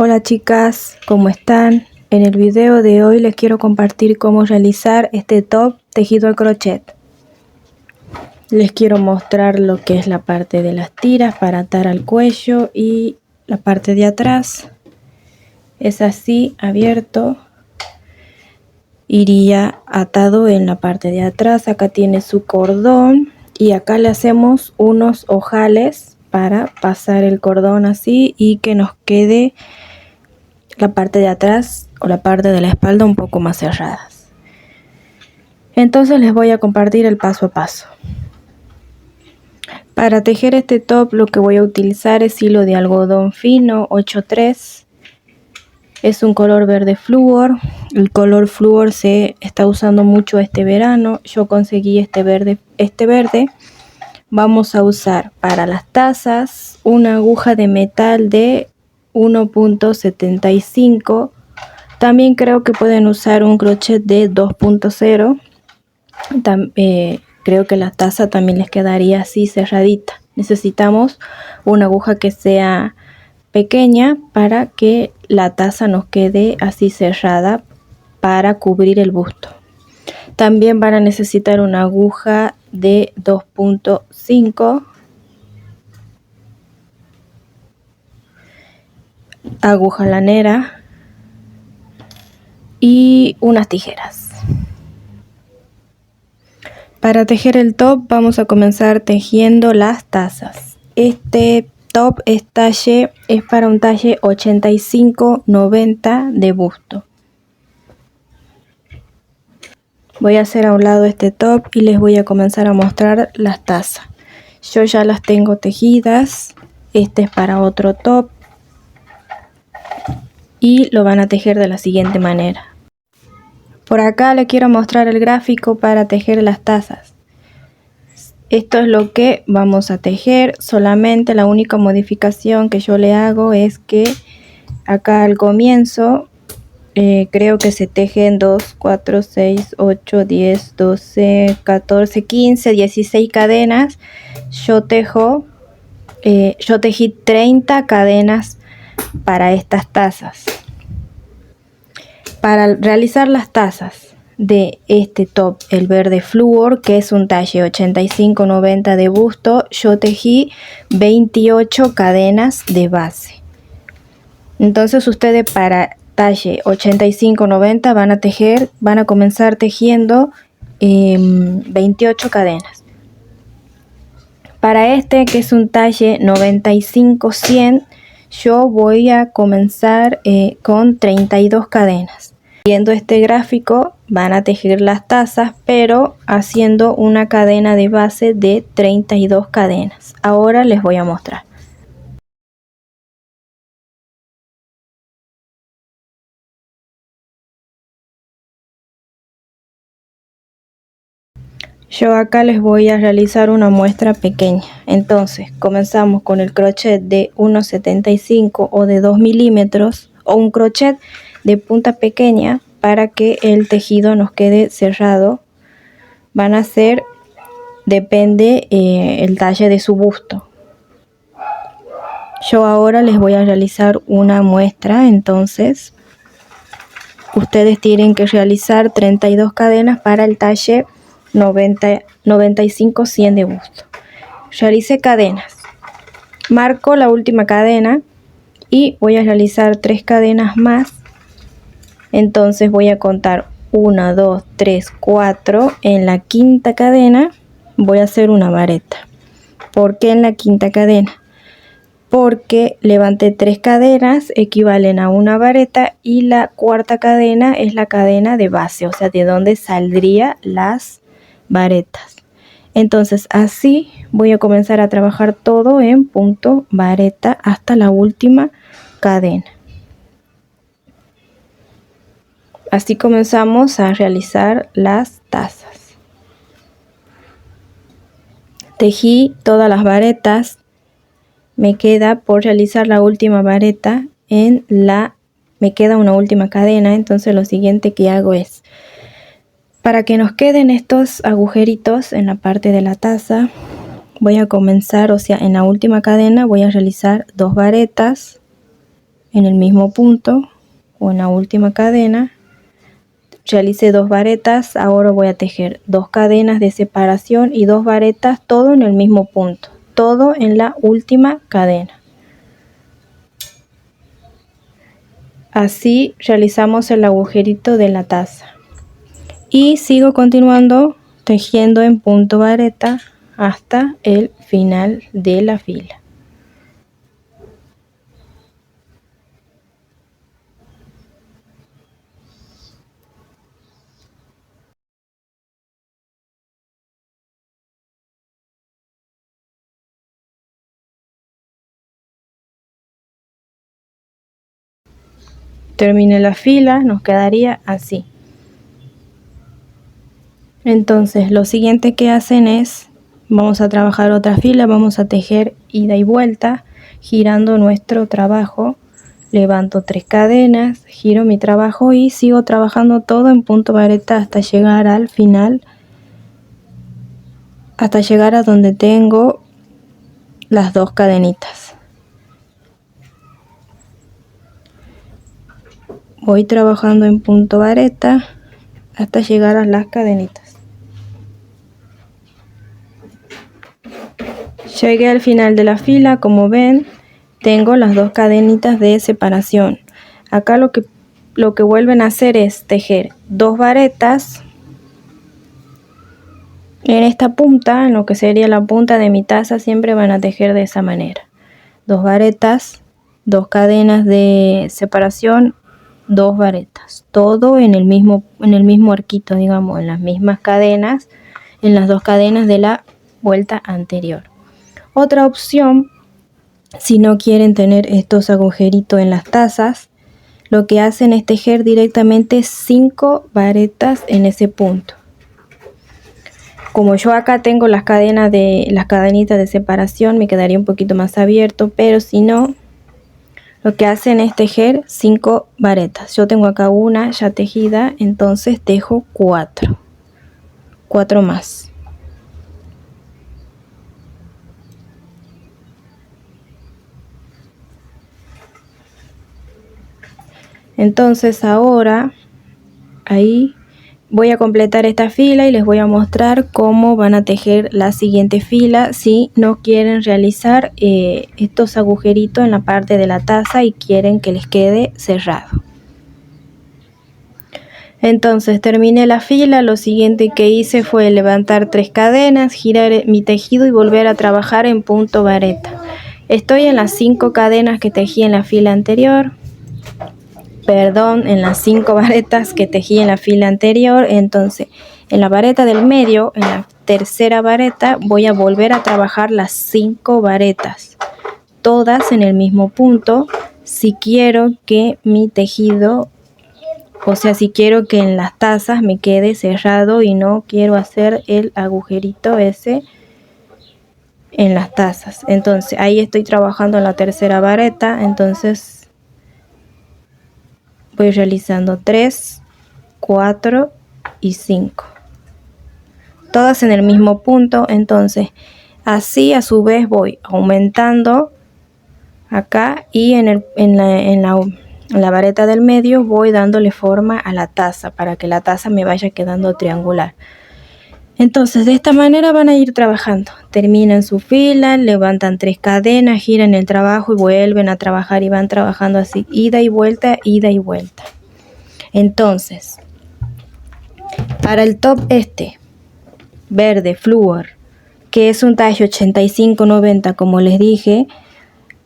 Hola chicas, ¿cómo están? En el video de hoy les quiero compartir cómo realizar este top tejido a crochet. Les quiero mostrar lo que es la parte de las tiras para atar al cuello y la parte de atrás. Es así, abierto. Iría atado en la parte de atrás. Acá tiene su cordón y acá le hacemos unos ojales para pasar el cordón así y que nos quede la parte de atrás o la parte de la espalda un poco más cerradas. Entonces les voy a compartir el paso a paso. Para tejer este top lo que voy a utilizar es hilo de algodón fino 8-3. Es un color verde flúor. El color flúor se está usando mucho este verano. Yo conseguí este verde. Vamos a usar para las tazas una aguja de metal de 1.75. También creo que pueden usar un crochet de 2.0. Creo que la taza también les quedaría así cerradita. Necesitamos una aguja que sea pequeña para que la taza nos quede así cerrada para cubrir el busto. También van a necesitar una aguja de 2.5, aguja lanera y unas tijeras. Para tejer el top vamos a comenzar tejiendo las tazas. Este top es para un talle 85-90 de busto. Voy a hacer a un lado este top y les voy a comenzar a mostrar las tazas. Yo ya las tengo tejidas. Este es para otro top y lo van a tejer de la siguiente manera. Por acá les quiero mostrar el gráfico para tejer las tazas. Esto es lo que vamos a tejer. Solamente la única modificación que yo le hago es que acá al comienzo creo que se tejen 2, 4, 6, 8, 10, 12, 14, 15, 16 cadenas. Yo tejí 30 cadenas para estas tazas. Para realizar las tazas de este top, el verde flúor, que es un talle 85-90 de busto, yo tejí 28 cadenas de base. Entonces ustedes para talle 85-90 van a comenzar tejiendo 28 cadenas. Para este, que es un talle 95-100, yo voy a comenzar con 32 cadenas. Viendo este gráfico van a tejer las tazas, pero haciendo una cadena de base de 32 cadenas. Ahora les voy a mostrar. Yo acá les voy a realizar una muestra pequeña. Entonces comenzamos con el crochet de 1,75 o de 2 milímetros o un crochet de punta pequeña para que el tejido nos quede cerrado. Van a ser, depende el talle de su busto. Yo ahora les voy a realizar una muestra. Entonces ustedes tienen que realizar 32 cadenas para el talle 95-100 de busto. Realicé cadenas, marco la última cadena y voy a realizar 3 cadenas más. Entonces voy a contar 1, 2, 3, 4. En la quinta cadena voy a hacer una vareta. ¿Por qué en la quinta cadena? Porque levanté 3 cadenas, equivalen a una vareta, y la cuarta cadena es la cadena de base, o sea, de donde saldrían las varetas. Entonces así voy a comenzar a trabajar todo en punto vareta hasta la última cadena. Así comenzamos a realizar las tazas. Tejí todas las varetas. Me queda por realizar la última vareta me queda una última cadena. Entonces lo siguiente que hago es, para que nos queden estos agujeritos en la parte de la taza, voy a comenzar, o sea, en la última cadena voy a realizar 2 varetas en el mismo punto o en la última cadena. Realicé 2 varetas, ahora voy a tejer 2 cadenas de separación y 2 varetas, todo en el mismo punto, todo en la última cadena. Así realizamos el agujerito de la taza y sigo continuando tejiendo en punto vareta hasta el final de la fila. Terminé la fila, nos quedaría así. Entonces lo siguiente que hacen es, vamos a trabajar otra fila, vamos a tejer ida y vuelta, girando nuestro trabajo. Levanto 3 cadenas, giro mi trabajo y sigo trabajando todo en punto vareta hasta llegar al final, hasta llegar a donde tengo las 2 cadenitas. Voy trabajando en punto vareta hasta llegar a las cadenitas. Llegué al final de la fila, como ven, tengo las 2 cadenitas de separación. Acá lo que vuelven a hacer es tejer 2 varetas en esta punta, en lo que sería la punta de mi taza, siempre van a tejer de esa manera. 2 varetas, 2 cadenas de separación, 2 varetas, todo en el mismo arquito, digamos, en las mismas cadenas, en las 2 cadenas de la vuelta anterior. Otra opción, si no quieren tener estos agujeritos en las tazas, lo que hacen es tejer directamente 5 varetas en ese punto. Como yo acá tengo las cadenitas de separación, me quedaría un poquito más abierto, pero si no, lo que hacen es tejer 5 varetas. Yo tengo acá una ya tejida, entonces tejo 4 más. Entonces ahora ahí voy a completar esta fila y les voy a mostrar cómo van a tejer la siguiente fila si no quieren realizar estos agujeritos en la parte de la taza y quieren que les quede cerrado. Entonces terminé la fila, lo siguiente que hice fue levantar 3 cadenas, girar mi tejido y volver a trabajar en punto vareta. Estoy en las 5 cadenas que tejí en la fila anterior. En las 5 varetas que tejí en la fila anterior. Entonces en la vareta del medio, en la tercera vareta, voy a volver a trabajar las 5 varetas, todas en el mismo punto, si quiero que mi tejido, o sea, si quiero que en las tazas me quede cerrado y no quiero hacer el agujerito ese en las tazas. Entonces ahí estoy trabajando en la tercera vareta, entonces voy realizando 3, 4 y 5, todas en el mismo punto. Entonces así a su vez voy aumentando acá y en la vareta del medio voy dándole forma a la taza para que la taza me vaya quedando triangular. Entonces de esta manera van a ir trabajando, terminan su fila, levantan 3 cadenas, giran el trabajo y vuelven a trabajar y van trabajando así, ida y vuelta, ida y vuelta. Entonces para el top verde flúor, que es un talle 85-90, como les dije,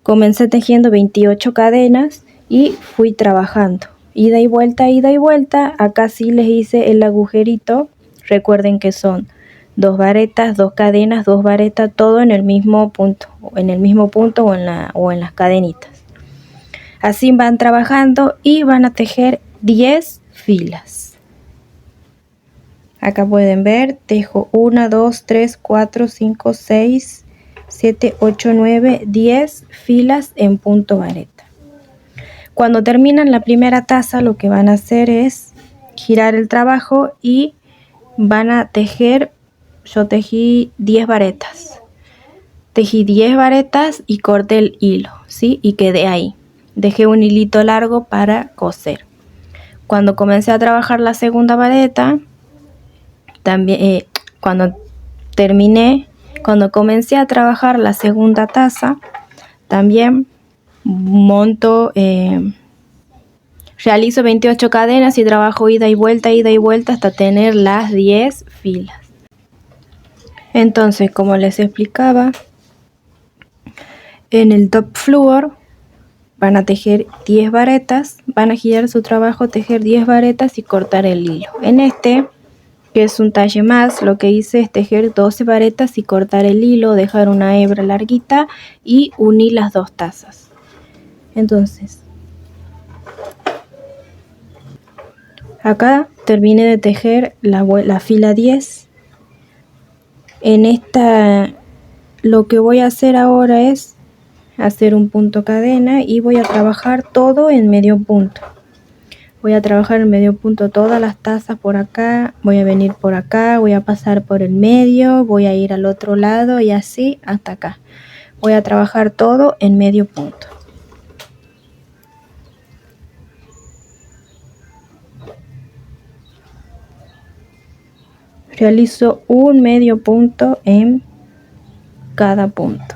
comencé tejiendo 28 cadenas y fui trabajando ida y vuelta, ida y vuelta. Acá sí les hice el agujerito. Recuerden que son 2 varetas, 2 cadenas, 2 varetas, todo en el mismo punto, o en las cadenitas. Así van trabajando y van a tejer 10 filas. Acá pueden ver, tejo 1, 2, 3, 4, 5, 6, 7, 8, 9, 10 filas en punto vareta. Cuando terminan la primera taza, lo que van a hacer es girar el trabajo y van a tejer. Yo tejí 10 varetas. Tejí 10 varetas y corté el hilo, ¿sí? Y quedé ahí. dejé un hilito largo para coser. Cuando comencé a trabajar la segunda vareta, también cuando comencé a trabajar la segunda taza, también realizo 28 cadenas y trabajo ida y vuelta hasta tener las 10 filas. Entonces, como les explicaba, en el top fluor van a tejer 10 varetas, van a girar su trabajo, tejer 10 varetas y cortar el hilo. En este, que es un talle más, lo que hice es tejer 12 varetas y cortar el hilo, dejar una hebra larguita y unir las dos tazas. Entonces, acá terminé de tejer la fila 10. En esta, lo que voy a hacer ahora es hacer un punto cadena y voy a trabajar todo en medio punto. Voy a trabajar en medio punto todas las tazas por acá, voy a venir por acá, voy a pasar por el medio, voy a ir al otro lado y así hasta acá. Voy a trabajar todo en medio punto. Realizo un medio punto en cada punto.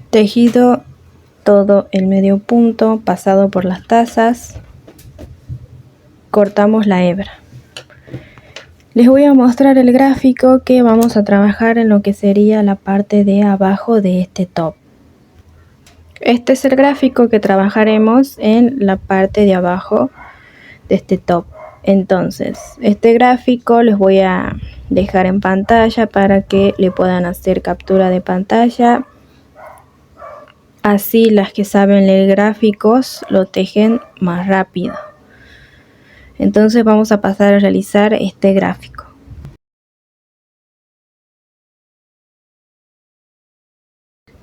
Tejido todo el medio punto, pasado por las tazas, cortamos la hebra. Les voy a mostrar el gráfico que vamos a trabajar en lo que sería la parte de abajo de este top. Este es el gráfico que trabajaremos en la parte de abajo de este top. Entonces, este gráfico les voy a dejar en pantalla para que le puedan hacer captura de pantalla. Así las que saben leer gráficos lo tejen más rápido. Entonces vamos a pasar a realizar este gráfico.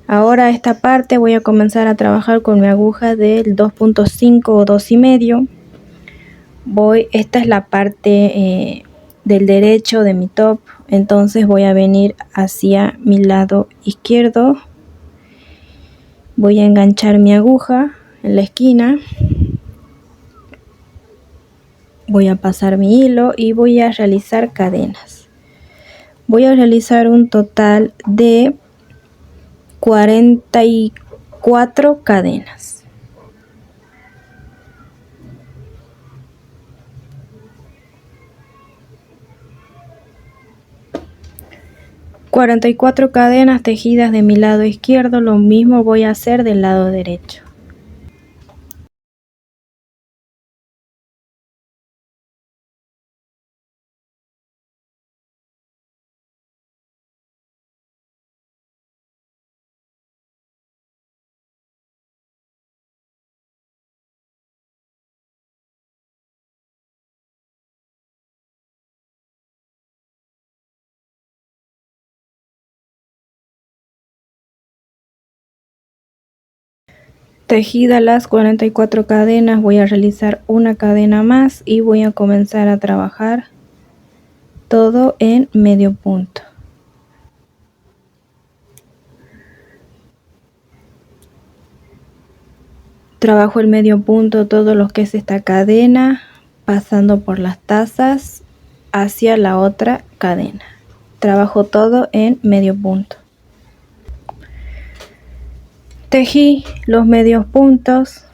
Ahora esta parte voy a comenzar a trabajar con mi aguja del 2.5 o 2,5. Esta es la parte del derecho de mi top, entonces voy a venir hacia mi lado izquierdo. Voy a enganchar mi aguja en la esquina. Voy a pasar mi hilo y voy a realizar cadenas. Voy a realizar un total de 44 cadenas. ...44 cadenas tejidas de mi lado izquierdo, lo mismo voy a hacer del lado derecho. Tejidas las 44 cadenas, voy a realizar una cadena más y voy a comenzar a trabajar todo en medio punto. Trabajo el medio punto, todo lo que es esta cadena, pasando por las tazas hacia la otra cadena. Trabajo todo en medio punto. Tejí los medios puntos,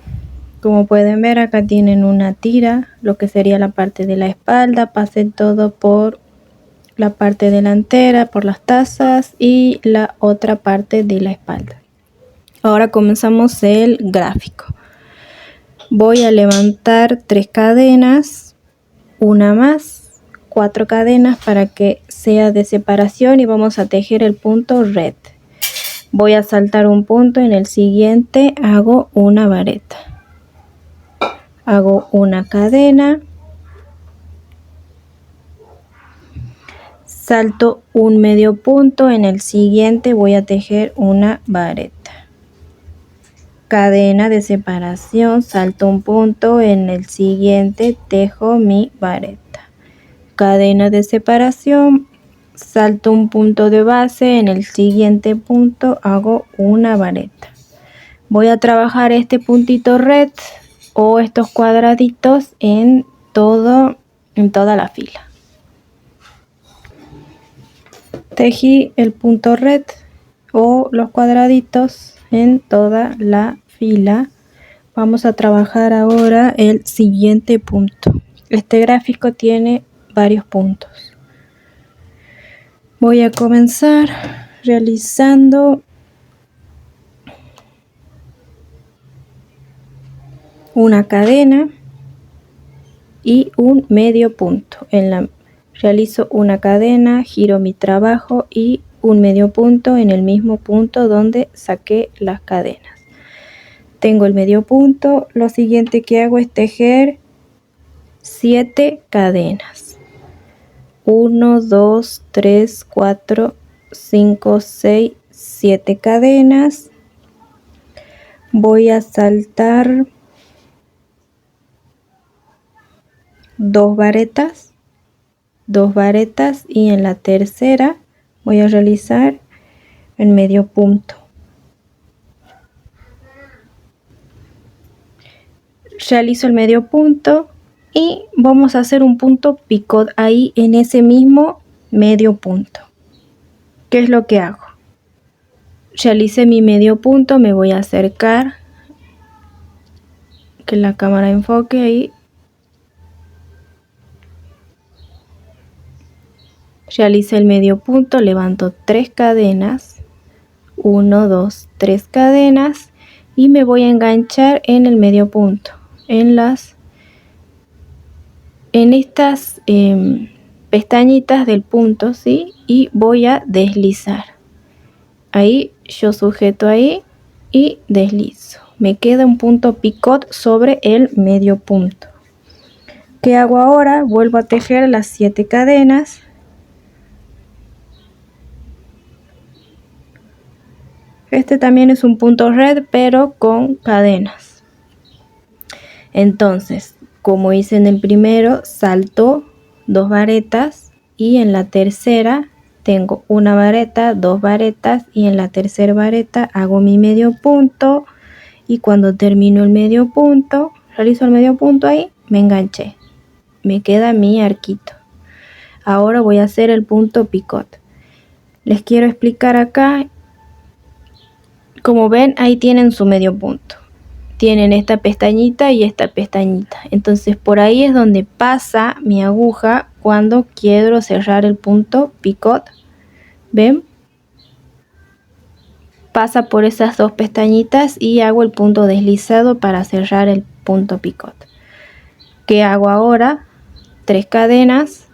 como pueden ver acá tienen una tira, lo que sería la parte de la espalda, pasé todo por la parte delantera, por las tazas y la otra parte de la espalda. Ahora comenzamos el gráfico. Voy a levantar 3 cadenas, una más, 4 cadenas para que sea de separación y vamos a tejer el punto red. Voy a saltar un punto, en el siguiente hago una vareta. Hago una cadena, salto un medio punto, en el siguiente voy a tejer una vareta. Cadena de separación, salto un punto, en el siguiente tejo mi vareta. Cadena de separación, salto un punto de base, en el siguiente punto hago una vareta. Voy a trabajar este puntito red o estos cuadraditos en toda la fila. Tejí el punto red o los cuadraditos en toda la fila. Vamos a trabajar ahora el siguiente punto. Este gráfico tiene varios puntos. Voy a comenzar realizando una cadena y un medio punto. Realizo una cadena, giro mi trabajo y un medio punto en el mismo punto donde saqué las cadenas. Tengo el medio punto, lo siguiente que hago es tejer 7 cadenas. 1, 2, 3, 4, 5, 6, 7 cadenas. Voy a saltar 2 varetas y en la tercera voy a realizar el medio punto. Realizo el medio punto y vamos a hacer un punto picot ahí en ese mismo medio punto. ¿Qué es lo que hago? Realicé mi medio punto, me voy a acercar, que la cámara enfoque ahí. Realicé el medio punto, levanto 3 cadenas, 1, 2, 3 cadenas y me voy a enganchar en el medio punto, en estas pestañitas del punto, ¿sí? Y voy a deslizar. Ahí yo sujeto ahí y deslizo. Me queda un punto picot sobre el medio punto. ¿Qué hago ahora? Vuelvo a tejer las 7 cadenas. Este también es un punto red, pero con cadenas. Entonces, como hice en el primero, salto 2 varetas y en la tercera tengo una vareta, 2 varetas y en la tercera vareta hago mi medio punto y cuando termino el medio punto, realizo el medio punto ahí, me enganché. Me queda mi arquito. Ahora voy a hacer el punto picot. Les quiero explicar acá. Como ven, ahí tienen su medio punto. Tienen esta pestañita y esta pestañita. Entonces por ahí es donde pasa mi aguja cuando quiero cerrar el punto picot. ¿Ven? Pasa por esas 2 pestañitas y hago el punto deslizado para cerrar el punto picot. ¿Qué hago ahora? 3 cadenas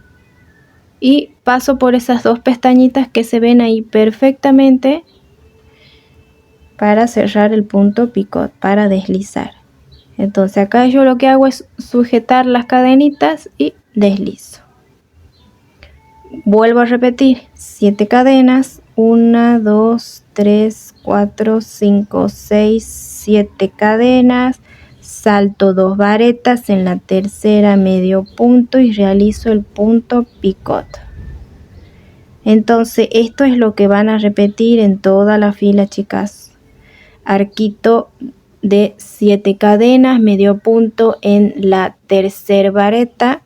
y paso por esas 2 pestañitas que se ven ahí perfectamente para cerrar el punto picot, para deslizar. Entonces acá yo lo que hago es sujetar las cadenitas y deslizo. Vuelvo a repetir 7 cadenas, 1, 2, 3, 4, 5, 6, 7 cadenas, salto 2 varetas, en la tercera medio punto y realizo el punto picot. Entonces esto es lo que van a repetir en toda la fila, chicas. Arquito de 7 cadenas, medio punto en la tercera vareta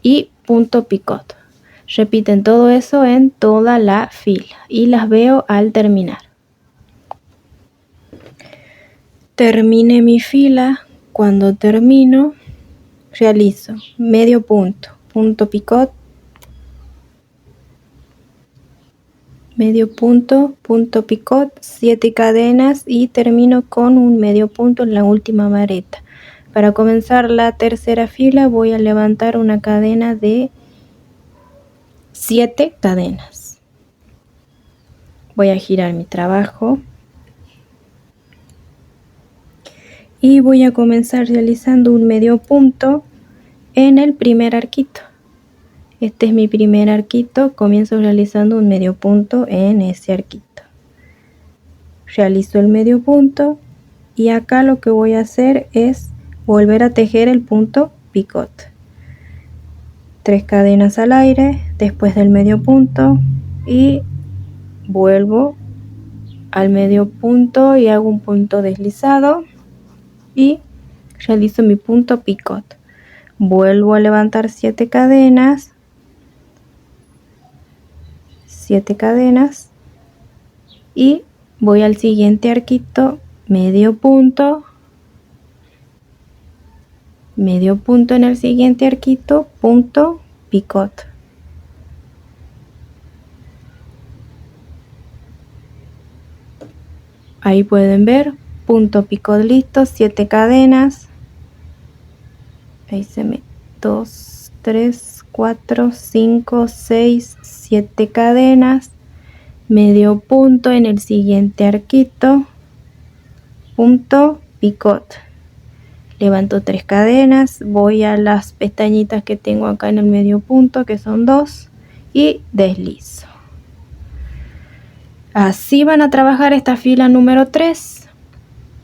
y punto picot. Repiten todo eso en toda la fila y las veo al terminar. Terminé mi fila. Cuando termino, realizo medio punto, punto picot, medio punto, punto picot, 7 cadenas y termino con un medio punto en la última vareta. Para comenzar la tercera fila voy a levantar una cadena de 7 cadenas. Voy a girar mi trabajo y voy a comenzar realizando un medio punto en el primer arquito. Este es mi primer arquito, comienzo realizando un medio punto en ese arquito. Realizo el medio punto y acá lo que voy a hacer es volver a tejer el punto picot. 3 cadenas al aire después del medio punto y vuelvo al medio punto y hago un punto deslizado y realizo mi punto picot. Vuelvo a levantar 7 cadenas, 7 cadenas y voy al siguiente arquito, medio punto en el siguiente arquito, punto picot. Ahí pueden ver, punto picot listo, 7 cadenas. Ahí se me 2, 3, 4, 5, 6, 7 cadenas, medio punto en el siguiente arquito, punto picot. Levanto 3 cadenas, voy a las pestañitas que tengo acá en el medio punto, que son 2, y deslizo. Así van a trabajar esta fila número 3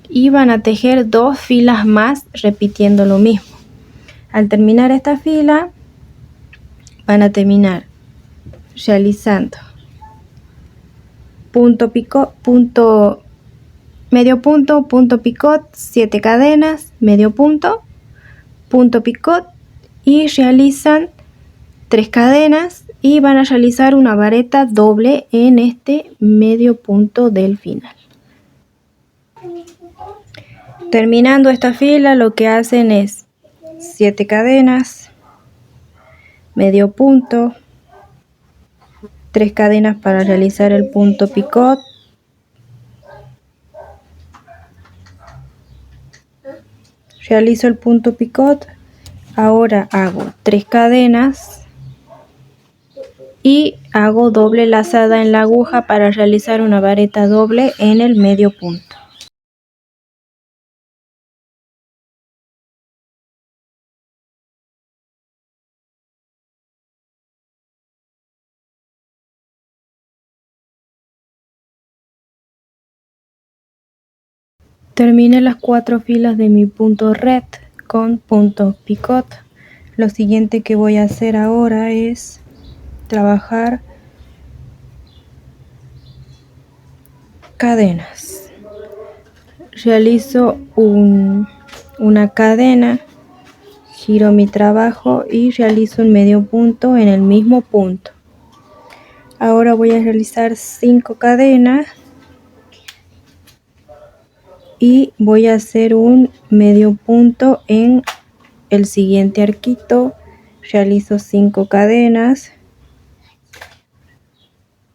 y van a tejer 2 filas más repitiendo lo mismo. Al terminar esta fila van a terminar realizando punto picot, medio punto, punto picot, 7 cadenas, medio punto, punto picot y realizan 3 cadenas y van a realizar una vareta doble en este medio punto del final. Terminando esta fila, lo que hacen es 7 cadenas, medio punto, 3 cadenas para realizar el punto picot, realizo el punto picot, ahora hago 3 cadenas y hago doble lazada en la aguja para realizar una vareta doble en el medio punto. Terminé las 4 filas de mi punto red con punto picot. Lo siguiente que voy a hacer ahora es trabajar cadenas. Realizo una cadena, giro mi trabajo y realizo un medio punto en el mismo punto. Ahora voy a realizar 5 cadenas y voy a hacer un medio punto en el siguiente arquito. Realizo 5 cadenas,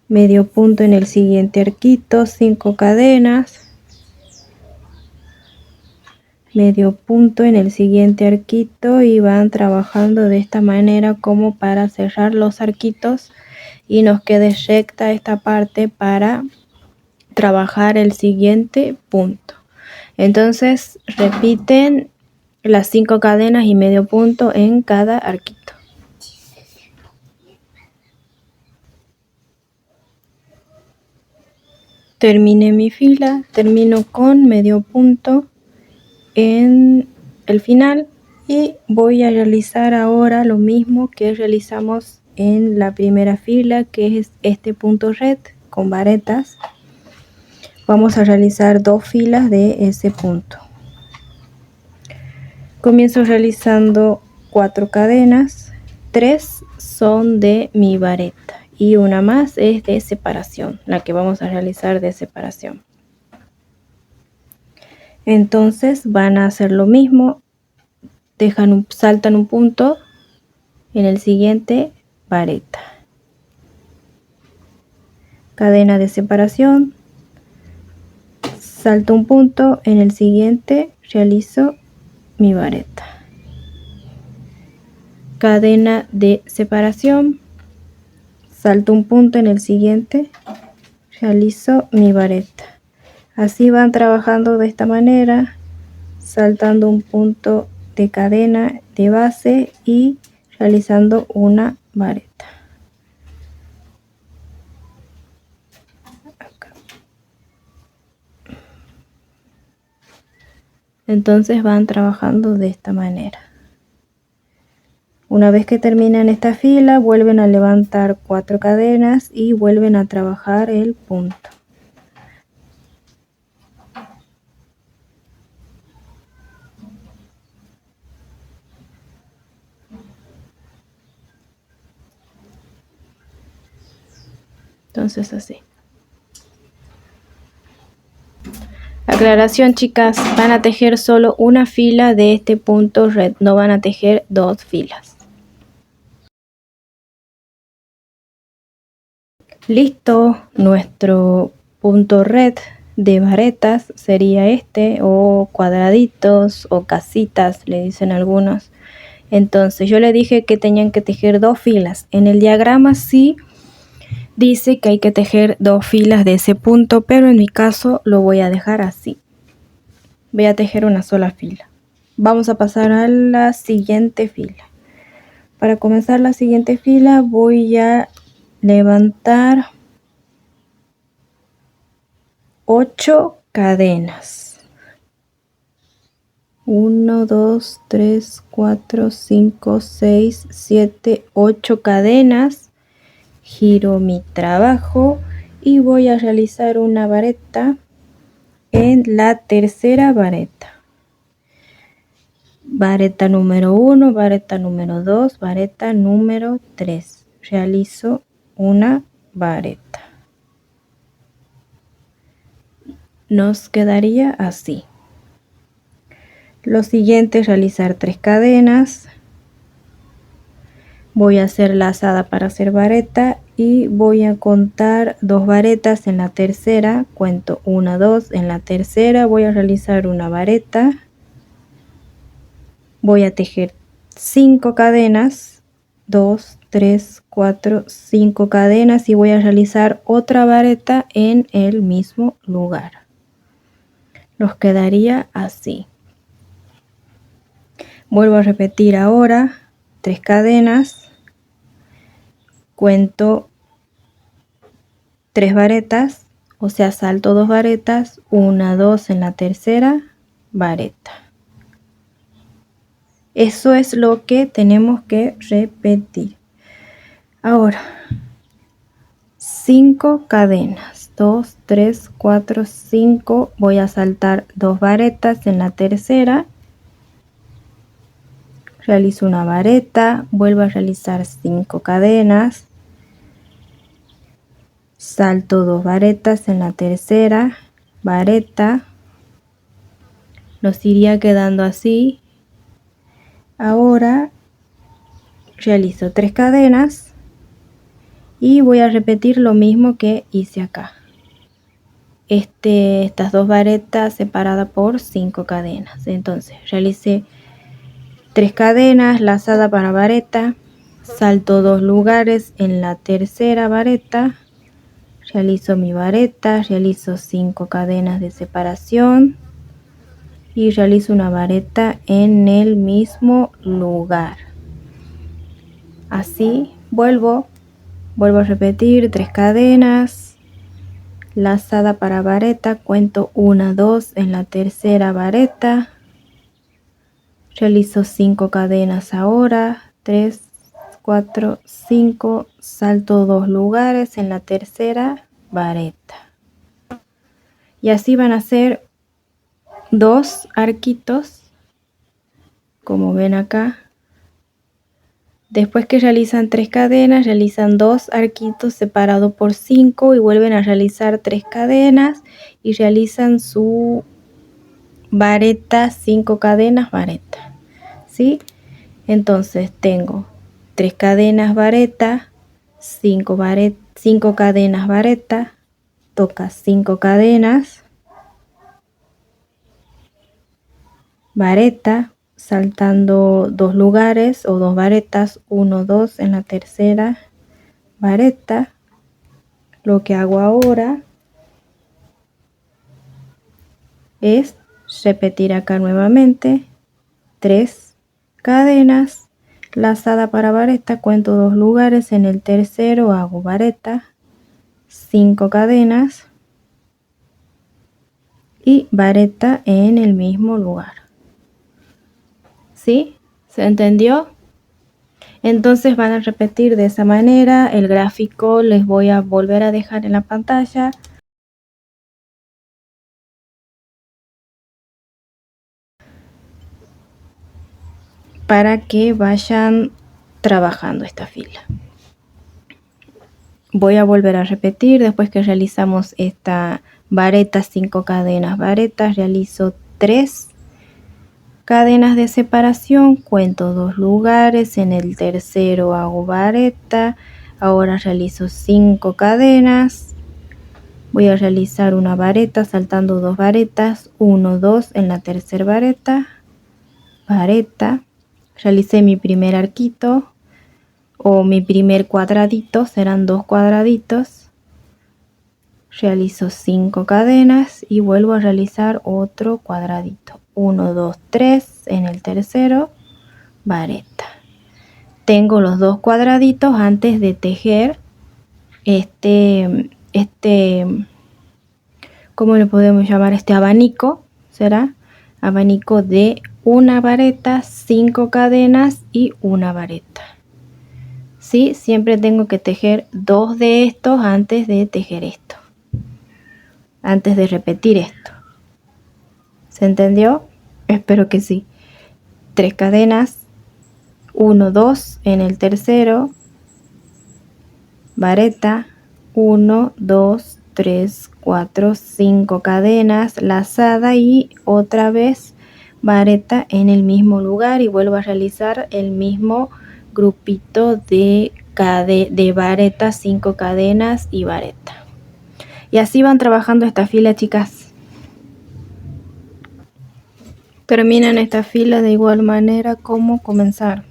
medio punto en el siguiente arquito, 5 cadenas, medio punto en el siguiente arquito y van trabajando de esta manera como para cerrar los arquitos y nos quede recta esta parte para trabajar el siguiente punto. Entonces repiten las 5 cadenas y medio punto en cada arquito. Terminé mi fila, termino con medio punto en el final y voy a realizar ahora lo mismo que realizamos en la primera fila, que es este punto red con varetas. Vamos a realizar 2 filas de ese punto. Comienzo realizando 4 cadenas, 3 son de mi vareta y una más es de separación, la que vamos a realizar de separación. Entonces van a hacer lo mismo, saltan un punto en el siguiente vareta, cadena de separación, salto un punto en el siguiente, realizo mi vareta, cadena de separación, salto un punto en el siguiente, realizo mi vareta. Así van trabajando de esta manera, saltando un punto de cadena de base y realizando una vareta. Acá. Entonces van trabajando de esta manera. Una vez que terminan esta fila, vuelven a levantar 4 cadenas y vuelven a trabajar el punto. Entonces así. Aclaración, chicas, van a tejer solo una fila de este punto red, no van a tejer 2 filas. Listo, nuestro punto red de varetas sería este, o cuadraditos o casitas le dicen algunos. Entonces yo le dije que tenían que tejer 2 filas. En el diagrama sí dice que hay que tejer 2 filas de ese punto, pero en mi caso lo voy a dejar así. Voy a tejer una sola fila. Vamos a pasar a la siguiente fila. Para comenzar la siguiente fila voy a levantar 8 cadenas. 1, 2, 3, 4, 5, 6, 7, 8 cadenas. Giro mi trabajo y voy a realizar una vareta en la tercera vareta. Vareta número 1, vareta número 2, vareta número 3. Realizo una vareta. Nos quedaría así. Lo siguiente es realizar 3 cadenas. Voy a hacer lazada para hacer vareta y voy a contar 2 varetas en la tercera. Cuento 1, 2, en la tercera voy a realizar una vareta. Voy a tejer 5 cadenas, 2, 3, 4, 5 cadenas y voy a realizar otra vareta en el mismo lugar. Nos quedaría así. Vuelvo a repetir ahora 3 cadenas, cuento 3 varetas, o sea salto 2 varetas, 1, 2 en la tercera vareta. Eso es lo que tenemos que repetir. Ahora 5 cadenas, 2, 3, 4, 5, voy a saltar 2 varetas en la tercera, realizo una vareta, vuelvo a realizar 5 cadenas, salto 2 varetas en la tercera vareta, nos iría quedando así. Ahora realizo 3 cadenas y voy a repetir lo mismo que hice acá. Estas 2 varetas separadas por 5 cadenas. Entonces realicé 3 cadenas, lazada para vareta, salto 2 lugares en la tercera vareta, realizo mi vareta, realizo 5 cadenas de separación y realizo una vareta en el mismo lugar. Así vuelvo a repetir 3 cadenas, lazada para vareta, cuento 1, 2 en la tercera vareta, realizo 5 cadenas ahora, 3, 4, 5, salto 2 lugares en la tercera vareta. Y así van a ser 2 arquitos, como ven acá. Después que realizan 3 cadenas, realizan 2 arquitos separados por 5 y vuelven a realizar 3 cadenas y realizan su vareta, 5 cadenas, vareta. ¿Sí? Entonces tengo 3 cadenas, vareta, 5 cadenas, vareta, toca 5 cadenas, vareta, saltando 2 lugares o 2 varetas, 1, 2 en la tercera vareta. Lo que hago ahora es repetir acá nuevamente 3 cadenas, lazada para vareta, cuento 2 lugares, en el tercero hago vareta, 5 cadenas y vareta en el mismo lugar. ¿Sí? ¿Se entendió? Entonces van a repetir de esa manera. El gráfico les voy a volver a dejar en la pantalla. Para que vayan trabajando esta fila. Voy a volver a repetir después que realizamos esta vareta, 5 cadenas varetas, realizo 3 cadenas de separación, cuento 2 lugares, en el tercero hago vareta, ahora realizo 5 cadenas, voy a realizar una vareta saltando 2 varetas, 1, 2 en la tercera vareta, realicé mi primer arquito o mi primer cuadradito, serán 2 cuadraditos, realizo 5 cadenas y vuelvo a realizar otro cuadradito, 1, 2, 3 en el tercero, vareta. Tengo los 2 cuadraditos antes de tejer ¿cómo le podemos llamar? Este abanico, será abanico de una vareta, 5 cadenas y una vareta. ¿Sí? Siempre tengo que tejer 2 de estos antes de tejer esto, antes de repetir esto. ¿Se entendió? Espero que sí. 3 cadenas, 1, 2 en el tercero, vareta, 1, 2, 3, 4, 5 cadenas, lazada y otra vez vareta en el mismo lugar y vuelvo a realizar el mismo grupito de vareta, 5 cadenas y vareta. Y así van trabajando esta fila, chicas. Terminan esta fila de igual manera como comenzar.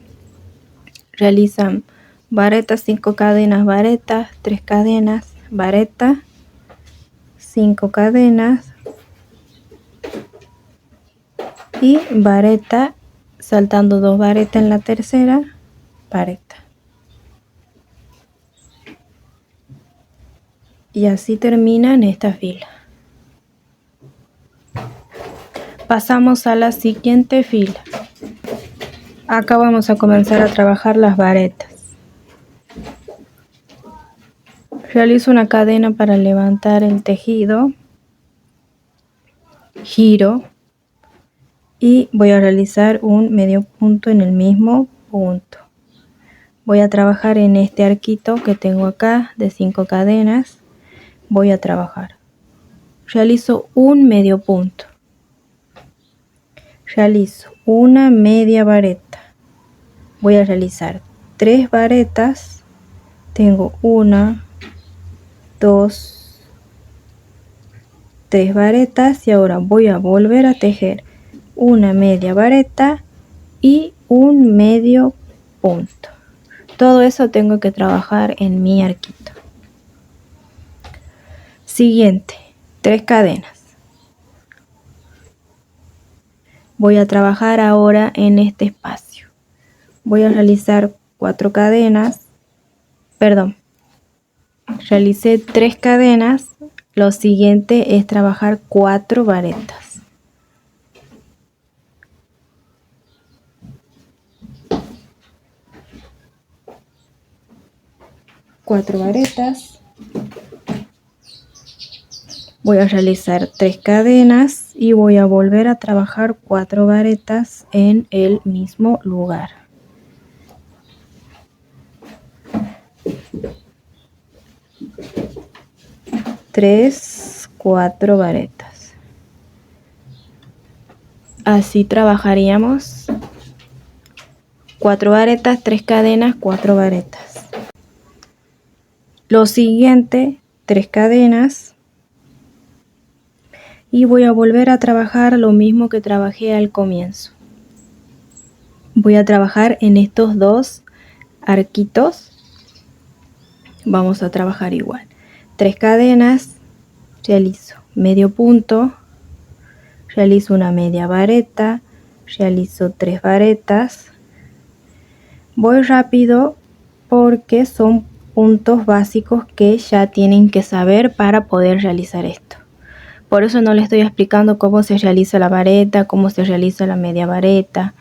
Realizan vareta, 5 cadenas, vareta, 3 cadenas, vareta, 5 cadenas y vareta, saltando 2 varetas en la tercera, vareta. Y así terminan esta fila. Pasamos a la siguiente fila. Acá vamos a comenzar a trabajar las varetas. Realizo una cadena para levantar el tejido, giro y voy a realizar un medio punto en el mismo punto. Voy a trabajar en este arquito que tengo acá de 5 cadenas. Voy a trabajar. Realizo un medio punto. Realizo una media vareta. Voy a realizar 3 varetas. Tengo 1, 2, 3 varetas y ahora voy a volver a tejer una media vareta y un medio punto. Todo eso tengo que trabajar en mi arquito. Siguiente, 3 cadenas. Voy a trabajar ahora en este espacio. Voy a realizar 4 cadenas, realicé 3 cadenas. Lo siguiente es trabajar 4 varetas. Voy a realizar 3 cadenas y voy a volver a trabajar 4 varetas en el mismo lugar. Tres, 4 varetas. Así trabajaríamos 4 varetas, 3 cadenas, 4 varetas. Lo siguiente, 3 cadenas. Y voy a volver a trabajar lo mismo que trabajé al comienzo. Voy a trabajar en estos 2 arquitos. Vamos a trabajar igual. 3 cadenas, realizo medio punto, realizo una media vareta, realizo 3 varetas. Voy rápido porque son puntos básicos que ya tienen que saber para poder realizar esto. Por eso no les estoy explicando cómo se realiza la vareta, cómo se realiza la media vareta.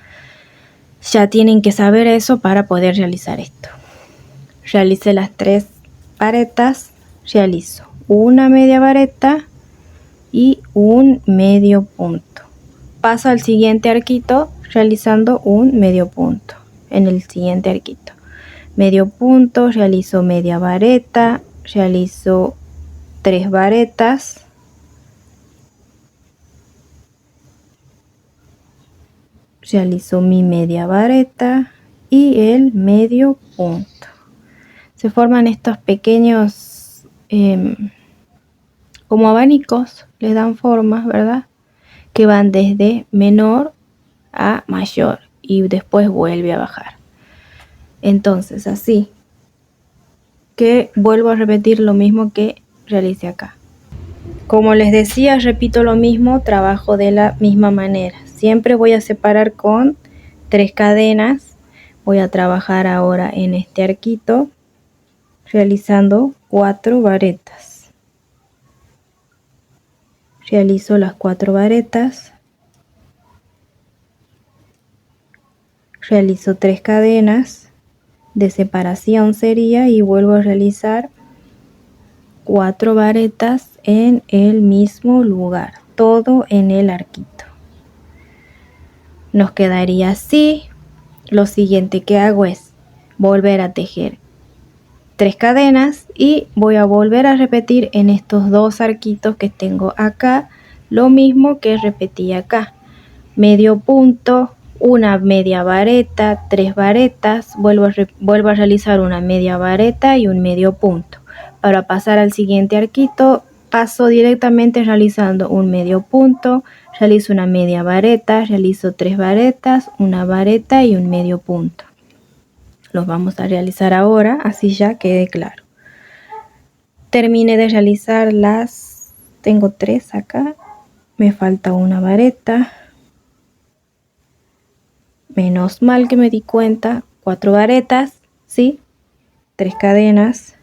Ya tienen que saber eso para poder realizar esto. Realicé las 3 varetas, realizo una media vareta y un medio punto. Paso al siguiente arquito realizando un medio punto. En el siguiente arquito, medio punto, realizo media vareta, realizo 3 varetas, realizo mi media vareta y el medio punto. Se forman estos pequeños como abanicos, les dan formas, ¿verdad? Que van desde menor a mayor y después vuelve a bajar. Entonces así que vuelvo a repetir lo mismo que realicé acá. Como les decía, repito lo mismo, trabajo de la misma manera. Siempre voy a separar con 3 cadenas. Voy a trabajar ahora en este arquito realizando 4 varetas. Realizo las 4 varetas. Realizo 3 cadenas de separación sería y vuelvo a realizar 4 varetas en el mismo lugar, todo en el arquito. Nos quedaría así. Lo siguiente que hago es volver a tejer 3 cadenas y voy a volver a repetir en estos 2 arquitos que tengo acá lo mismo que repetí acá. Medio punto, una media vareta, 3 varetas, vuelvo a realizar una media vareta y un medio punto. Para pasar al siguiente arquito paso directamente realizando un medio punto, realizo una media vareta, realizo 3 varetas, una vareta y un medio punto. Los vamos a realizar ahora, así ya quede claro. Terminé de realizar tengo 3 acá, me falta una vareta. Menos mal que me di cuenta, 4 varetas, ¿sí? 3 cadenas.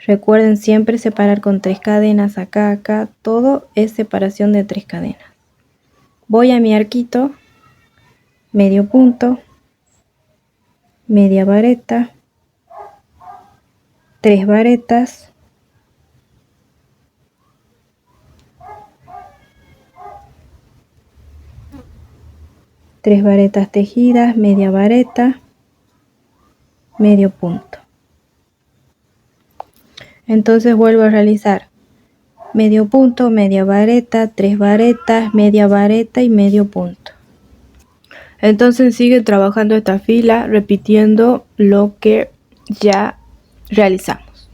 Recuerden siempre separar con 3 cadenas acá, acá, todo es separación de 3 cadenas. Voy a mi arquito, medio punto, media vareta, 3 varetas, tres varetas tejidas, media vareta, medio punto. Entonces vuelvo a realizar medio punto, media vareta, 3 varetas, media vareta y medio punto. Entonces sigue trabajando esta fila repitiendo lo que ya realizamos.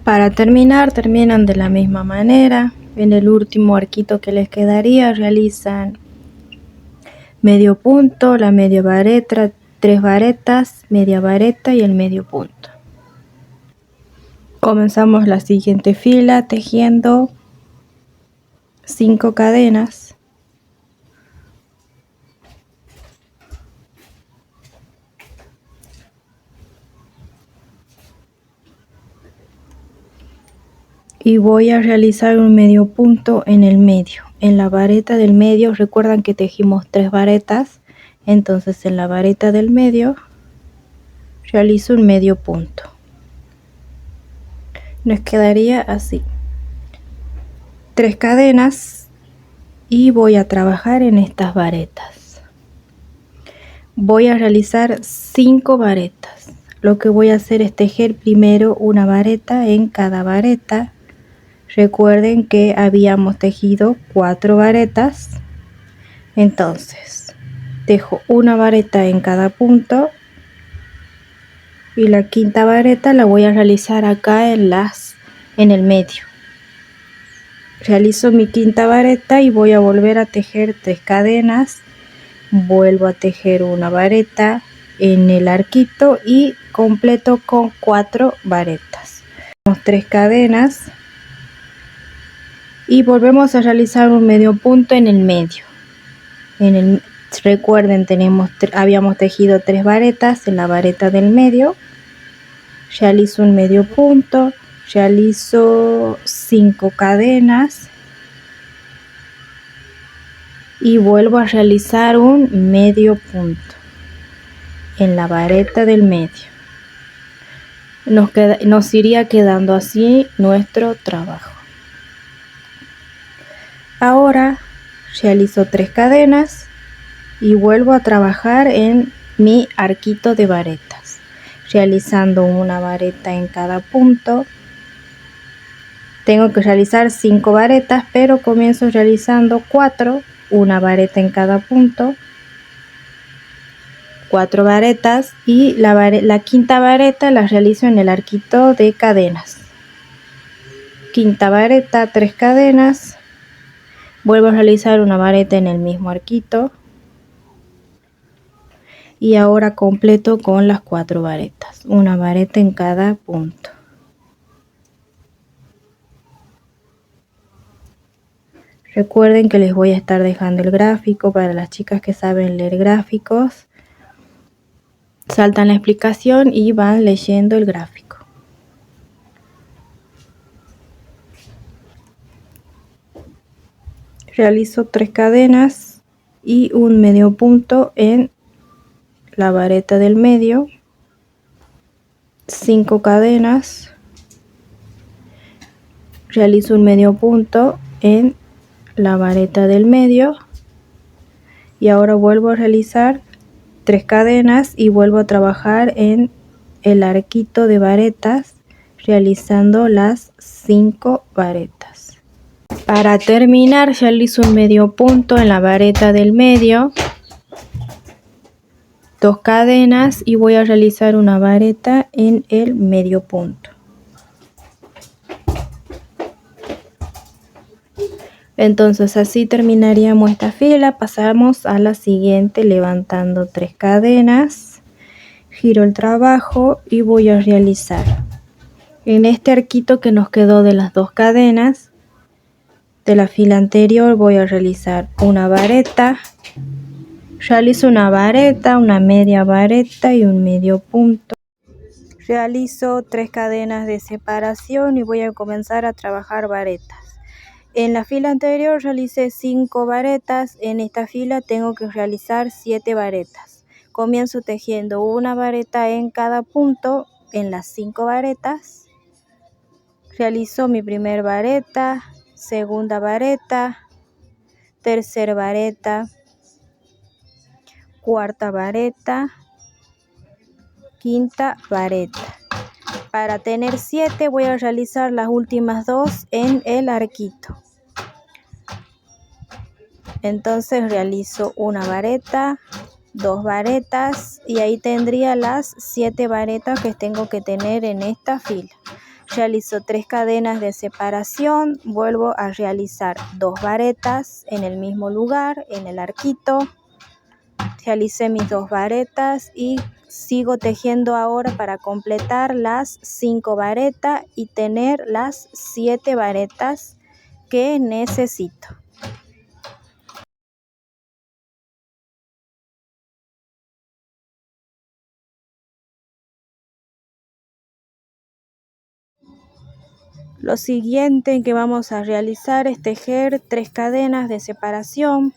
Para terminar, terminan de la misma manera. En el último arquito que les quedaría realizan medio punto, la media vareta, 3 varetas, media vareta y el medio punto. Comenzamos la siguiente fila tejiendo 5 cadenas. Y voy a realizar un medio punto en el medio, en la vareta del medio. Recuerdan que tejimos 3 varetas, entonces en la vareta del medio realizo un medio punto. Nos quedaría así, 3 cadenas y voy a trabajar en estas varetas. Voy a realizar 5 varetas. Lo que voy a hacer es tejer primero una vareta en cada vareta. Recuerden que habíamos tejido 4 varetas, entonces tejo una vareta en cada punto y la quinta vareta la voy a realizar acá en el medio. Realizo mi quinta vareta y voy a volver a tejer 3 cadenas, vuelvo a tejer una vareta en el arquito y completo con 4 varetas. 3 cadenas y volvemos a realizar un medio punto en el medio. Recuerden, habíamos tejido 3 varetas en la vareta del medio. Realizo un medio punto, realizo 5 cadenas y vuelvo a realizar un medio punto en la vareta del medio. Nos iría quedando así nuestro trabajo. Ahora realizo 3 cadenas y vuelvo a trabajar en mi arquito de varetas, realizando una vareta en cada punto. Tengo que realizar 5 varetas, pero comienzo realizando 4, una vareta en cada punto, 4 varetas, y la quinta vareta la realizo en el arquito de cadenas. Quinta vareta, 3 cadenas, vuelvo a realizar una vareta en el mismo arquito y ahora completo con las 4 varetas, una vareta en cada punto. Recuerden que les voy a estar dejando el gráfico para las chicas que saben leer gráficos. Saltan la explicación y van leyendo el gráfico. Realizo 3 cadenas y un medio punto en la vareta del medio, 5 cadenas, realizo un medio punto en la vareta del medio y ahora vuelvo a realizar 3 cadenas y vuelvo a trabajar en el arquito de varetas realizando las 5 varetas. Para terminar realizo un medio punto en la vareta del medio, 2 cadenas y voy a realizar una vareta en el medio punto. Entonces así terminaríamos esta fila. Pasamos a la siguiente levantando 3 cadenas, giro el trabajo y voy a realizar en este arquito que nos quedó de las 2 cadenas de la fila anterior. Voy a realizar una vareta, realizo una vareta, una media vareta y un medio punto. Realizo 3 cadenas de separación y voy a comenzar a trabajar varetas. En la fila anterior realicé 5 varetas, en esta fila tengo que realizar 7 varetas. Comienzo tejiendo una vareta en cada punto en las 5 varetas. Realizo mi primer vareta, segunda vareta, tercera vareta, cuarta vareta, quinta vareta. Para tener 7 voy a realizar las últimas 2 en el arquito. Entonces realizo una vareta, 2 varetas y ahí tendría las 7 varetas que tengo que tener en esta fila. Realizo 3 cadenas de separación, vuelvo a realizar 2 varetas en el mismo lugar, en el arquito. Realicé mis 2 varetas y sigo tejiendo ahora para completar las 5 varetas y tener las 7 varetas que necesito. Lo siguiente que vamos a realizar es tejer 3 cadenas de separación.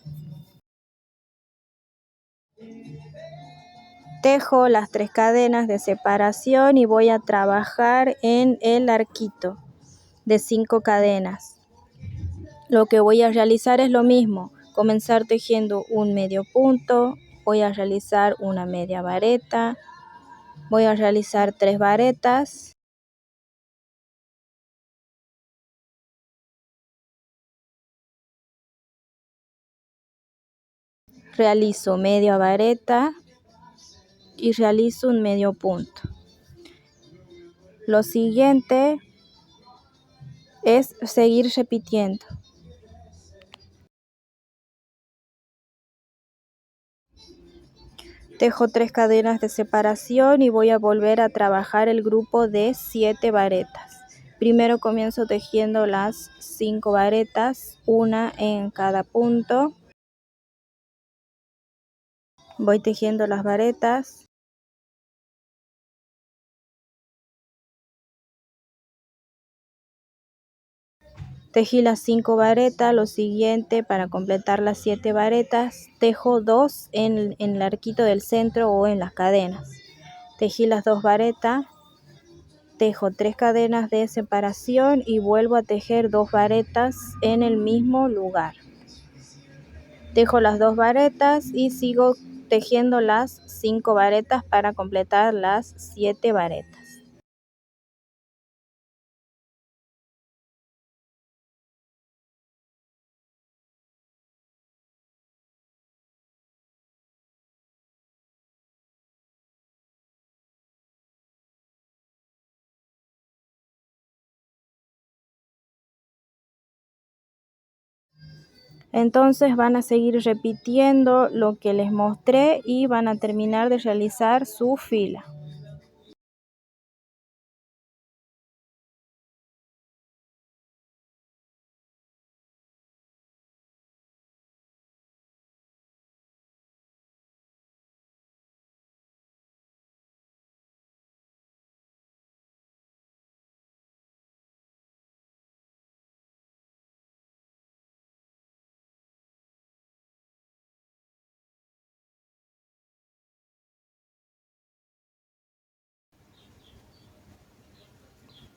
Tejo las 3 cadenas de separación y voy a trabajar en el arquito de 5 cadenas. Lo que voy a realizar es lo mismo, comenzar tejiendo un medio punto, voy a realizar una media vareta, voy a realizar 3 varetas. Realizo media vareta y realizo un medio punto. Lo siguiente es seguir repitiendo. Tejo 3 cadenas de separación y voy a volver a trabajar el grupo de 7 varetas. Primero comienzo tejiendo las 5 varetas, una en cada punto. Voy tejiendo las varetas. Tejí las 5 varetas. Lo siguiente, para completar las 7 varetas, tejo 2 en el arquito del centro o en las cadenas. Tejí las 2 varetas, tejo 3 cadenas de separación y vuelvo a tejer 2 varetas en el mismo lugar. Tejo las 2 varetas y sigo tejiendo las 5 varetas para completar las 7 varetas. Entonces van a seguir repitiendo lo que les mostré y van a terminar de realizar su fila.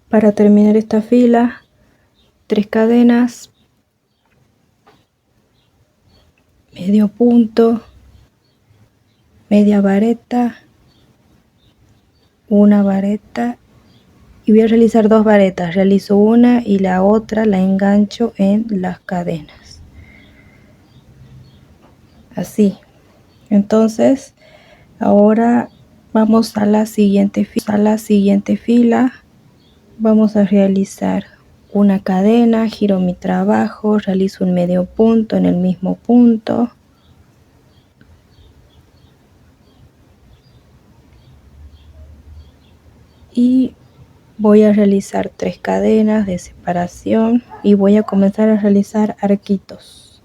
Para terminar esta fila, 3 cadenas, medio punto, media vareta, una vareta y voy a realizar 2 varetas. Realizo una y la otra la engancho en las cadenas. Así. Entonces, ahora vamos a la siguiente fila. Vamos a realizar una cadena, giro mi trabajo, realizo un medio punto en el mismo punto. Y voy a realizar 3 cadenas de separación y voy a comenzar a realizar arquitos.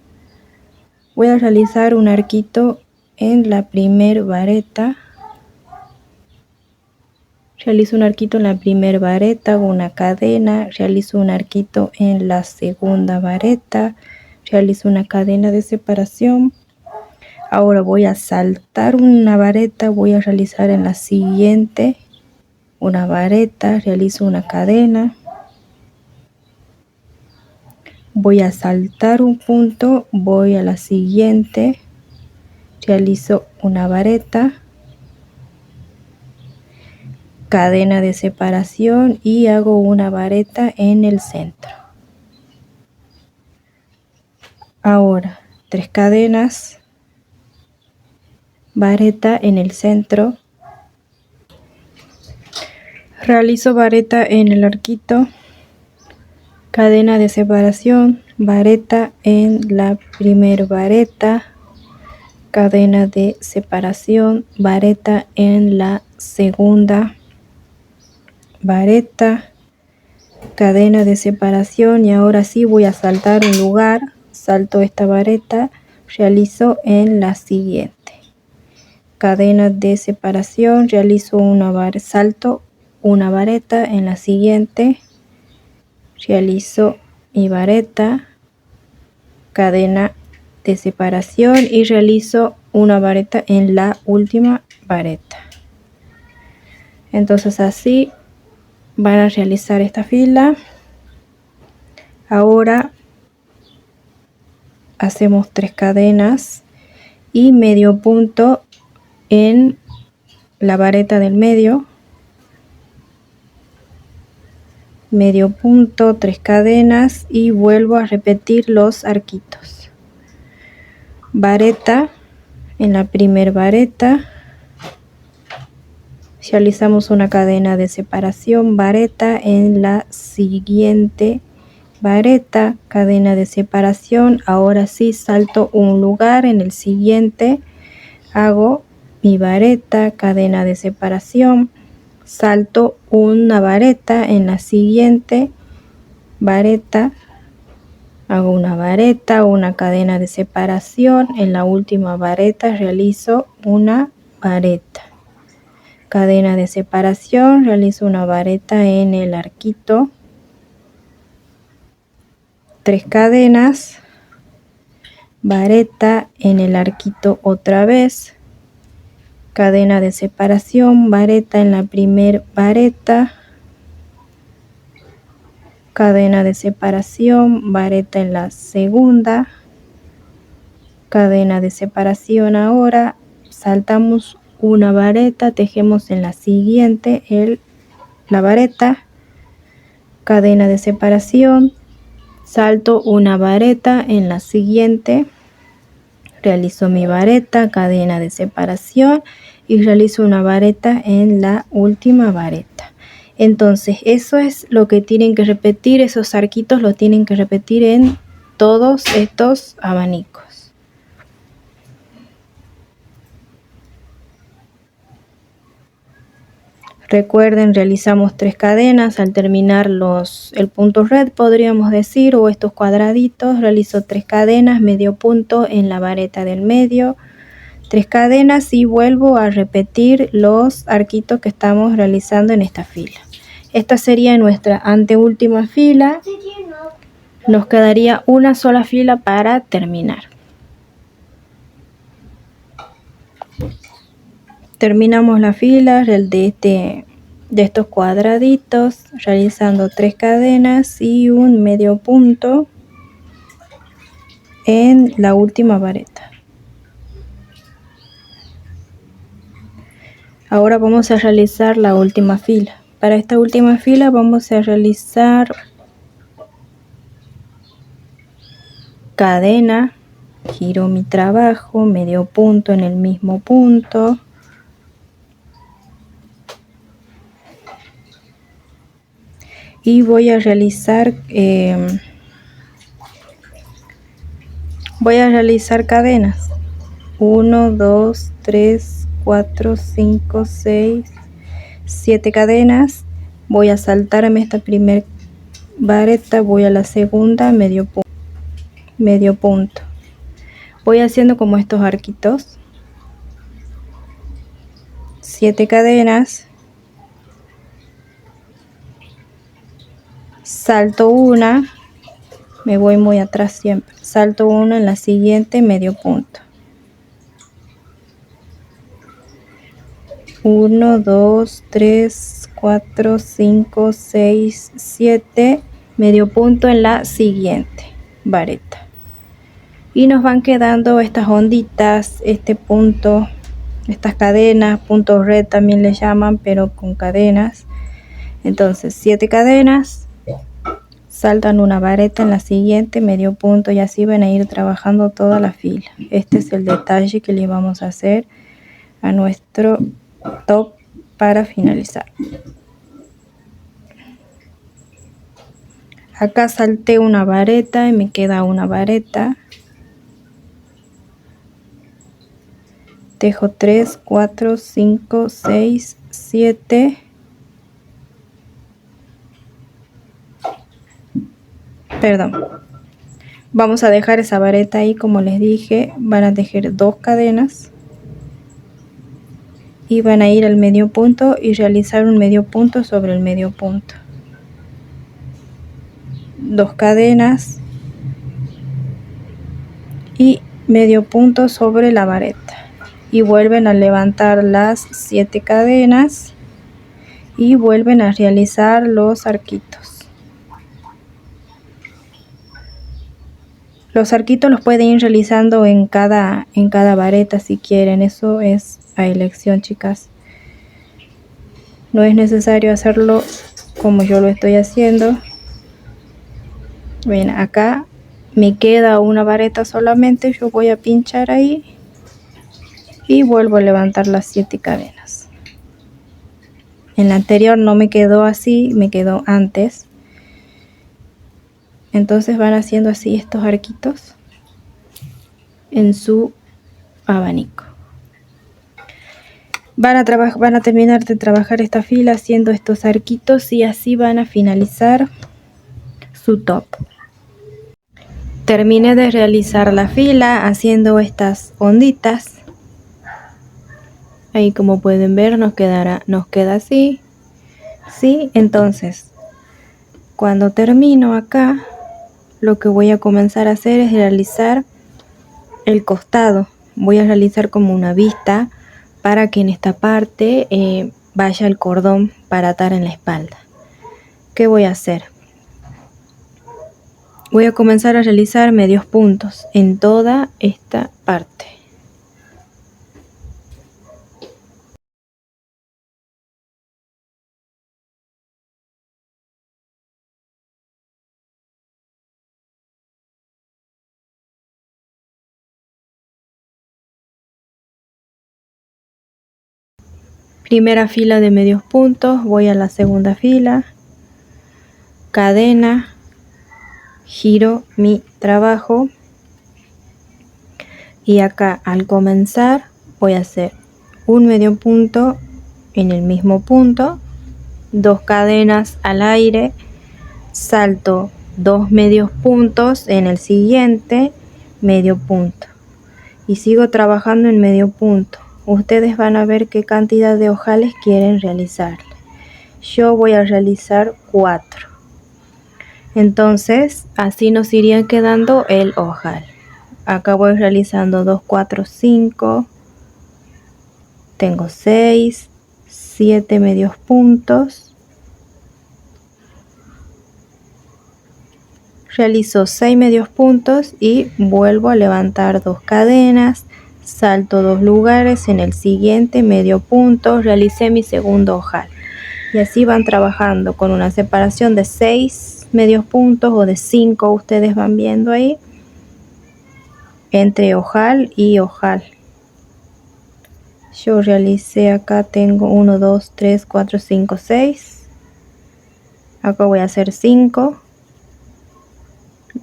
Voy a realizar un arquito en la primer vareta. Realizo un arquito en la primera vareta, hago una cadena, realizo un arquito en la segunda vareta, realizo una cadena de separación. Ahora voy a saltar una vareta, voy a realizar en la siguiente una vareta, realizo una cadena. Voy a saltar un punto, voy a la siguiente, realizo una vareta, cadena de separación y hago una vareta en el centro. Ahora 3 cadenas, vareta en el centro, realizo vareta en el arquito, cadena de separación, vareta en la primera vareta, cadena de separación, vareta en la segunda vareta, cadena de separación y ahora sí voy a saltar un lugar, salto esta vareta, realizo en la siguiente cadena de separación, realizo salto una vareta en la siguiente, realizo mi vareta, cadena de separación y realizo una vareta en la última vareta. Entonces así van a realizar esta fila. Ahora hacemos 3 cadenas y medio punto en la vareta del medio, medio punto, 3 cadenas y vuelvo a repetir los arquitos. Vareta en la primera vareta, realizamos una cadena de separación, vareta en la siguiente vareta, cadena de separación. Ahora sí salto un lugar en el siguiente, hago mi vareta, cadena de separación, salto una vareta en la siguiente vareta, hago una vareta, una cadena de separación, en la última vareta realizo una vareta, cadena de separación, realizo una vareta en el arquito, 3 cadenas, vareta en el arquito otra vez, cadena de separación, vareta en la primer vareta, cadena de separación, vareta en la segunda, cadena de separación. Ahora saltamos una vareta, tejemos en la siguiente la vareta, cadena de separación, salto una vareta en la siguiente, realizo mi vareta, cadena de separación y realizo una vareta en la última vareta. Entonces eso es lo que tienen que repetir, esos arquitos los tienen que repetir en todos estos abanicos. Recuerden, realizamos 3 cadenas al terminar el punto red, podríamos decir, o estos cuadraditos. Realizo 3 cadenas, medio punto en la vareta del medio, 3 cadenas y vuelvo a repetir los arquitos que estamos realizando en esta fila. Esta sería nuestra anteúltima fila. Nos quedaría una sola fila para terminar. Terminamos la fila de estos cuadraditos realizando 3 cadenas y un medio punto en la última vareta. Ahora vamos a realizar la última fila. Para esta última fila vamos a realizar cadena, giro mi trabajo, medio punto en el mismo punto, y voy a realizar cadenas. 1, 2, 3, 4, 5, 6, 7 cadenas. Voy a saltarme esta primera vareta, voy a la segunda, medio punto. Voy haciendo como estos arquitos. 7 cadenas. Salto una, me voy muy atrás siempre, salto una en la siguiente, medio punto. 1, 2, 3, 4, 5, 6, 7, medio punto en la siguiente vareta. Y nos van quedando estas onditas, este punto, estas cadenas, puntos red también le llaman, pero con cadenas. Entonces 7 cadenas, saltan una vareta en la siguiente, medio punto, y así van a ir trabajando toda la fila. Este es el detalle que le vamos a hacer a nuestro top para finalizar. Acá salté una vareta y me queda una vareta. Tejo 3, 4, 5, 6, 7. Perdón. Vamos a dejar esa vareta ahí, como les dije. Van a tejer 2 cadenas. Y van a ir al medio punto y realizar un medio punto sobre el medio punto. 2 cadenas. Y medio punto sobre la vareta. Y vuelven a levantar las 7 cadenas. Y vuelven a realizar los arquitos. Los arquitos los pueden ir realizando en cada vareta si quieren. Eso es a elección, chicas. No es necesario hacerlo como yo lo estoy haciendo. Ven, acá me queda una vareta solamente. Yo voy a pinchar ahí y vuelvo a levantar las 7 cadenas. En la anterior no me quedó así, me quedó antes. Entonces van haciendo así estos arquitos en su abanico. Van a terminar de trabajar esta fila haciendo estos arquitos y así van a finalizar su top. Terminé de realizar la fila haciendo estas onditas. Ahí, como pueden ver, nos queda así. ¿Sí? Entonces, cuando termino acá, lo que voy a comenzar a hacer es realizar el costado. Voy a realizar como una vista para que en esta parte vaya el cordón para atar en la espalda. ¿Qué voy a hacer? Voy a comenzar a realizar medios puntos en toda esta parte. Primera fila de medios puntos, voy a la segunda fila, cadena, giro mi trabajo y acá al comenzar voy a hacer un medio punto en el mismo punto, 2 cadenas al aire, salto 2 medios puntos en el siguiente medio punto y sigo trabajando en medio punto. Ustedes van a ver qué cantidad de ojales quieren realizar. Yo voy a realizar 4. Entonces así nos iría quedando el ojal. Acá voy realizando 2, 4, 5. Tengo 6, 7 medios puntos. Realizo 6 medios puntos y vuelvo a levantar 2 cadenas. Salto 2 lugares en el siguiente medio punto. Realicé mi segundo ojal. Y así van trabajando con una separación de 6 medios puntos o de 5, ustedes van viendo ahí, entre ojal y ojal. Yo realicé acá, tengo 1, 2, 3, 4, 5, 6. Acá voy a hacer 5.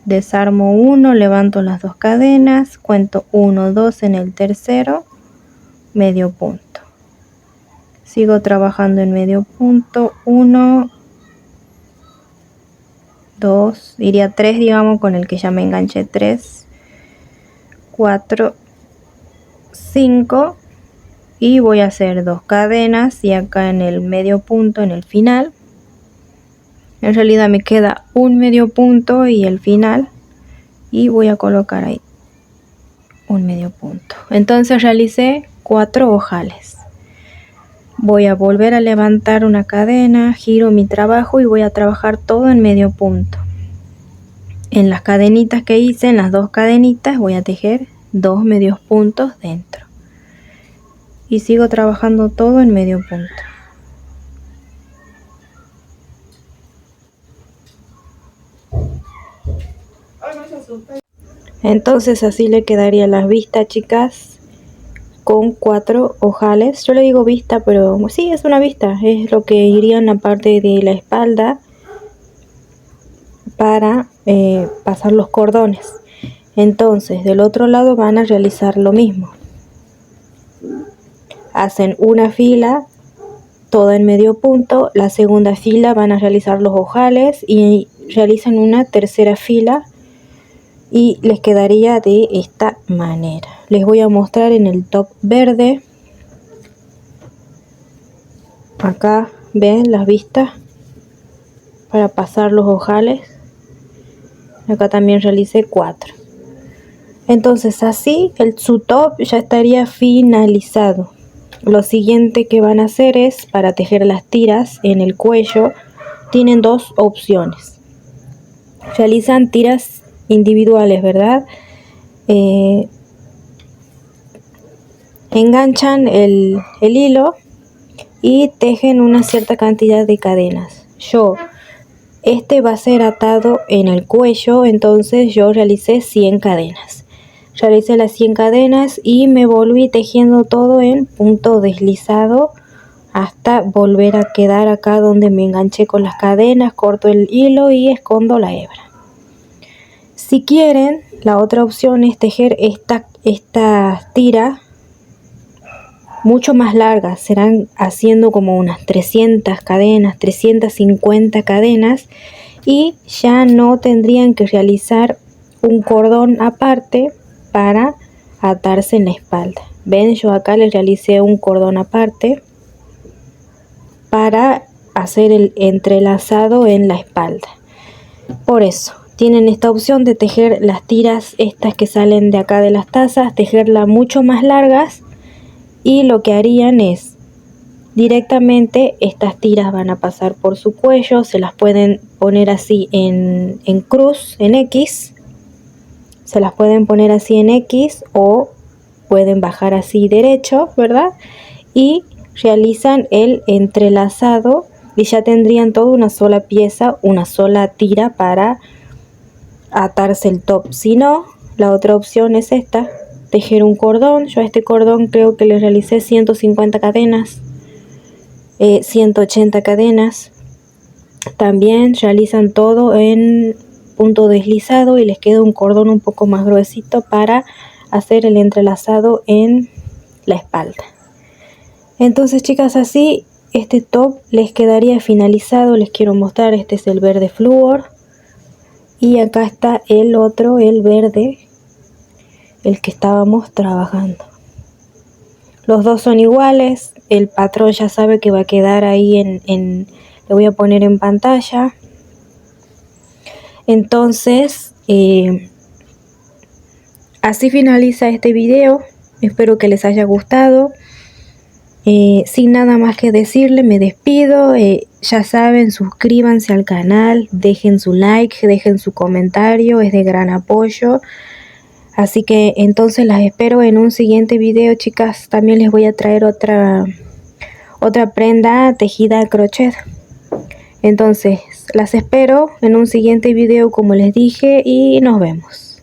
Desarmo 1, levanto las 2 cadenas, cuento 1, 2 en el tercero, medio punto. Sigo trabajando en medio punto, 1, 2, iría 3 digamos, con el que ya me enganché, 3, 4, 5 y voy a hacer 2 cadenas y acá en el medio punto, en el final, en realidad me queda un medio punto y el final, y voy a colocar ahí un medio punto. Entonces realicé 4 ojales. Voy a volver a levantar una cadena, giro mi trabajo y voy a trabajar todo en medio punto. En las cadenitas que hice, en las 2 cadenitas, voy a tejer 2 medios puntos dentro. Y sigo trabajando todo en medio punto. Entonces así le quedaría la vista, chicas, con 4 ojales. Yo le digo vista, pero sí, es una vista. Es lo que iría en la parte de la espalda para pasar los cordones. Entonces del otro lado van a realizar lo mismo. Hacen una fila, toda en medio punto. La segunda fila van a realizar los ojales y realizan una tercera fila y les quedaría de esta manera. Les voy a mostrar en el top verde. Acá ven las vistas para pasar los ojales. Acá también realicé 4. Entonces así su top ya estaría finalizado. Lo siguiente que van a hacer es, para tejer las tiras en el cuello, tienen 2 opciones. Realizan tiras individuales, ¿verdad? Enganchan el hilo y tejen una cierta cantidad de cadenas. Este va a ser atado en el cuello, entonces yo realicé 100 cadenas. Realicé las 100 cadenas y me volví tejiendo todo en punto deslizado hasta volver a quedar acá donde me enganché con las cadenas. Corto el hilo y escondo la hebra. Si quieren, la otra opción es tejer esta tira mucho más largas. Serán haciendo como unas 300 cadenas, 350 cadenas, y ya no tendrían que realizar un cordón aparte para atarse en la espalda. Ven, yo acá les realicé un cordón aparte para hacer el entrelazado en la espalda. Por eso, tienen esta opción de tejer las tiras estas que salen de acá de las tazas, tejerlas mucho más largas, y lo que harían es directamente estas tiras van a pasar por su cuello, se las pueden poner así en cruz, en X, se las pueden poner así en X o pueden bajar así derecho, ¿verdad? Y realizan el entrelazado y ya tendrían toda una sola pieza, una sola tira para atarse el top. Si no, la otra opción es esta, tejer un cordón. Yo a este cordón creo que le realicé 150 cadenas, 180 cadenas. También realizan todo en punto deslizado y les queda un cordón un poco más gruesito para hacer el entrelazado en la espalda. Entonces, chicas, así este top les quedaría finalizado. Les quiero mostrar, este es el verde flúor y acá está el otro, el verde, el que estábamos trabajando. Los dos son iguales, el patrón ya sabe que va a quedar ahí le voy a poner en pantalla. Entonces, así finaliza este video. Espero que les haya gustado. Sin nada más que decirle, me despido. Ya saben, suscríbanse al canal, dejen su like, dejen su comentario, es de gran apoyo. Así que entonces las espero en un siguiente video, chicas. También les voy a traer otra prenda tejida a crochet. Entonces las espero en un siguiente video, como les dije, y nos vemos.